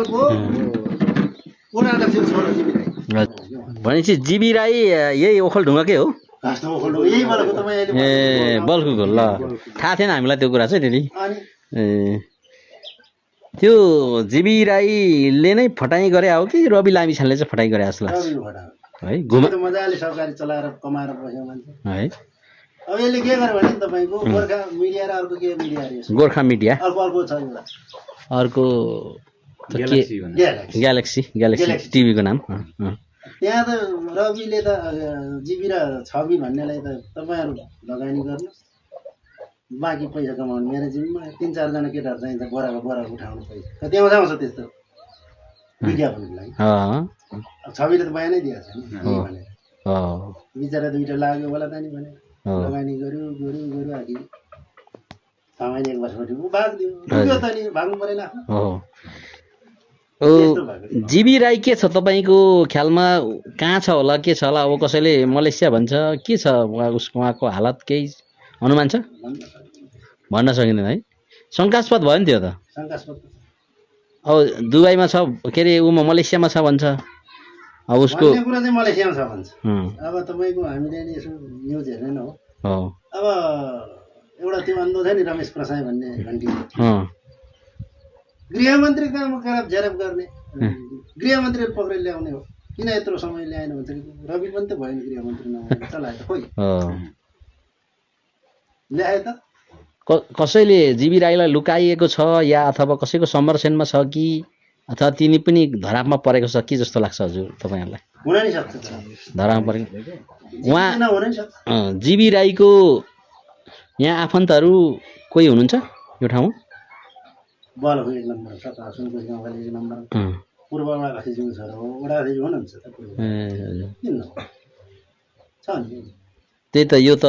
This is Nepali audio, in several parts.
नेपालको वडा अध्यक्ष छोरा जीवी राई। भनेपछि जीवी राई यही ओखलढुङ्गाकै हो? यहीबाट हो तपाईँ अहिले। ए बल्कुको ल थाहा थिएन हामीलाई त्यो कुरा चाहिँ त्यति। अनि ए त्यो जीवी राईले नै फटाइ गरे हो कि रवि लामिछानेले चाहिँ फटाइ गरे जस्तो लाग्छ रविको भटा है? घुमा त मजाले सरकारी चलाएर कमाएर बस्यो मान्छे। है अब यसले के गर्यो भने तपाईँको गोर्खा मिडिया र अर्को के मिडिया अरे गोर्खा मिडिया अर्को छ एउटा अर्को त के ग्यालेक्सी टिभीको नाम त्यहाँ त रविले त जीवी र छवि भन्नेलाई त तपाईँहरू लगानी गर्नुहोस् बाँकी पैसा कमाउनु मेरो जिम्मा। 3-4 जना केटाहरू चाहिन्छ बोरा उठाउनु पैसा त्यहाँ आउँछ त्यस्तो विज्ञापनको लागि। छविले त बयानै दिएको छ नि भनेर बिचरा 2टा लाग्यो होला त नि भनेर लगानी गर्यो आखिर सामान्य 1 वर्षपछि ऊ भाग्यो त नि भाग्नु परेन। जीवी राई के छ तपाईँको ख्यालमा? कहाँ छ होला, के छ होला? अब कसैले मलेसिया भन्छ, के छ उहाँको हालत? केही अनुमान छ? भन्न सकिँदैन है? शङ्कास्पद भयो नि त्यो त। अब दुबईमा छ के अरे, उमा मलेसियामा छ भन्छ। अब उसको कुरा चाहिँ मलेसियामा छ भन्छ। अब तपाईँको हामीले नि यसो न्युज हेर्ने न हो। अब एउटा त्यो अन्धो छ नि रमेश प्रसाई भन्ने घन्टी, गृहमन्त्री काम झेरप गर्ने, गृहमन्त्रीले पक्रेर ल्याउने हो। किन यत्रो समय ल्याएन भन्छ कि रवि पनि त भयो नि गृहमन्त्री नभएर चलायो त खोइ ल्याए त। कसैले जीवी राईलाई लुकाइएको छ या अथवा कसैको संरक्षणमा छ कि अथवा तिनी पनि धरापमा परेको छ कि जस्तो लाग्छ हजुर तपाईँहरूलाई? हुन नि सक्छ धरापमा परेको। उहाँ जीवी राईको यहाँ आफन्तहरू कोही हुनुहुन्छ यो ठाउँमा? बलको 1 नम्बर सता सुनको गाउँले 1 नम्बर पूर्वमा खसिजु छ र वडा खसिजु हुनुहुन्छ त पूर्व किन छ नि। त्यही त यो त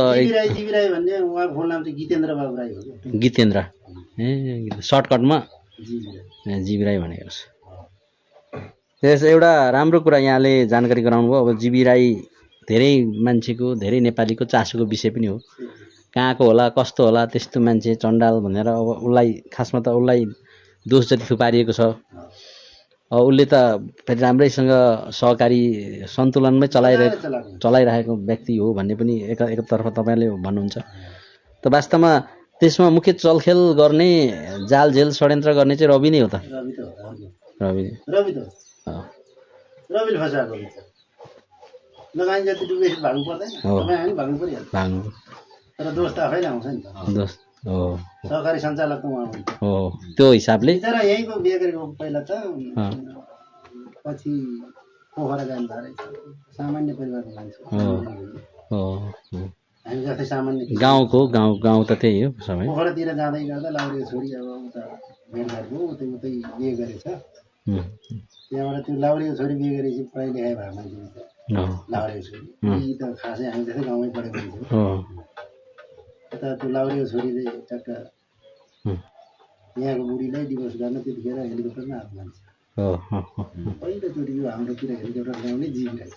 जीवी राई भन्ने उहाँको फुल नाम चाहिँ गीतेन्द्र बाबु राई हो के? गीतेन्द्र सर्टकटमा जीवी राई भनेको छ। त्यस एउटा राम्रो कुरा यहाँले जानकारी गराउनु भयो। अब जीवी राई धेरै मान्छेको, धेरै नेपालीको चासोको विषय पनि हो। कहाँको होला, कस्तो होला, त्यस्तो मान्छे चण्डाल भनेर अब उसलाई खासमा त उसलाई दोष जति थुपारिएको छ। उसले त फेरि राम्रैसँग सहकारी सन्तुलनमै चलाइरहेको व्यक्ति हो भन्ने पनि एकतर्फ तपाईँले भन्नुहुन्छ। त वास्तवमा त्यसमा मुख्य चलखेल गर्ने, जालझेल षड्यन्त्र गर्ने चाहिँ रवि नै हो त। रविले फसाएको हुन्छ। लगानी जति डुबेपछि भाग्नु पर्दैन, तपाईँ हामी भाग्नु परिहाल्छ। तर दोष त आफैले आउँछ नि त। दोष सहकारी सञ्चालकको उहाँ हो त्यो हिसाबले। बिचरा यहीँको बिहे गरेको पहिला त पछि पोखरा जानुभएको रहेछ। सामान्य परिवारको मान्छे हामी जस्तै सामान्य गाउँ त त्यही हो सबै। पोखरातिर जाँदै गर्दा लाउरेको छोरी अब उता भेटघाटको उतै बिहे गरेछ। त्यहाँबाट त्यो लाउरेको छोरी बिहे गरेपछि पढाइ लेखाइ भएको मान्छे लाउरेको छोरी यी त खासै हामी जस्तै गाउँमै पढेको मान्छे। यता त्यो लाउरेको छोरीले टक्क यहाँको बुढीलाई डिभोर्स गर्न त्यतिखेर हेलिकप्टरमा आएको मान्छे। पहिलोचोटि यो हाम्रोतिर हेलिकप्टर ल्याउने जीवी राई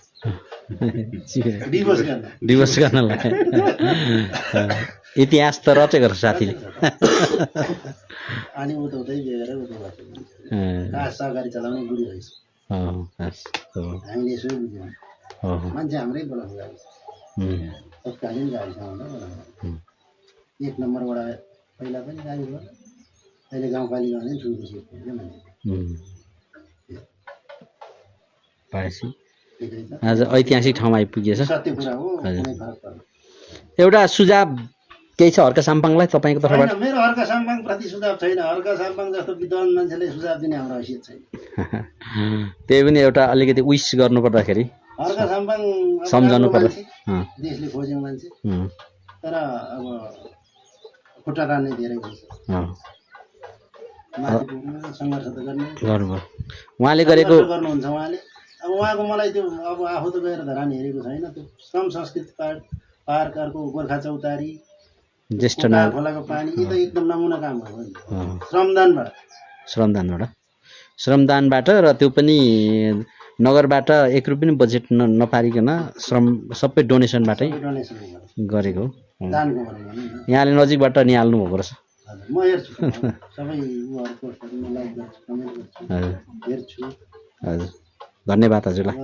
डिभोर्स गर्नलाई इतिहास त रचेको छ साथीले। अनि उता उतै बिहे गरेर उतै बसेको सहकारी चलाउने बुढी रहेछ। हामीले यसो बुझ्यौँ मान्छे हाम्रै बोलाउनु गाडी छ तत्कालीन गाडीसँग बोलाउनु 1 नम्बर वडा पहिला पनि गाडी भयो। अहिले गाउँपालिका भने ठुलो सिट हुन्छ मान्छे। आज ऐतिहासिक ठाउँमा आइपुगेछ। सत्य कुरा हो। एउटा सुझाव केही छ हर्का साम्पाङलाई तपाईँको तर्फबाट? मेरो हर्का साम्पाङ प्रति सुझाव छैन। हर्का साम्पाङ जस्तो विद्वान मान्छेले सुझाव दिने हाम्रो हैसियत छैन। त्यही पनि एउटा अलिकति विश गर्नु पर्दाखेरि हर्का साम्पाङ सम्झाउनु पर्छ। देशले खोज्यो मान्छे तर अब खुट्टा तान्ने धेरै हुन्छ। सङ्घर्ष त गर्ने उहाँले गरेको गर्नुहुन्छ उहाँले। अब उहाँको मलाई त्यो अब आफू त गएर धरान हेरेको छैन। त्यो श्रम संस्कृति पार्क अर्को गोर्खा चौतारी ज्येष्ठ खोलाको पानी यी त एकदम नमुना काम हो नि। श्रमदानबाट र त्यो पनि नगरबाट 1 रुपैयाँ पनि बजेट नपारिकन श्रम सबै डोनेसनबाटै गरेको। यहाँले नजिकबाट निहाल्नु भएको रहेछ। हजुर म हेर्छु सबै उहाँहरू पोस्टहरू म लाइक गर्छु कमेन्ट गर्छु हजुर हेर्छु हजुर धन्यवाद हजुरलाई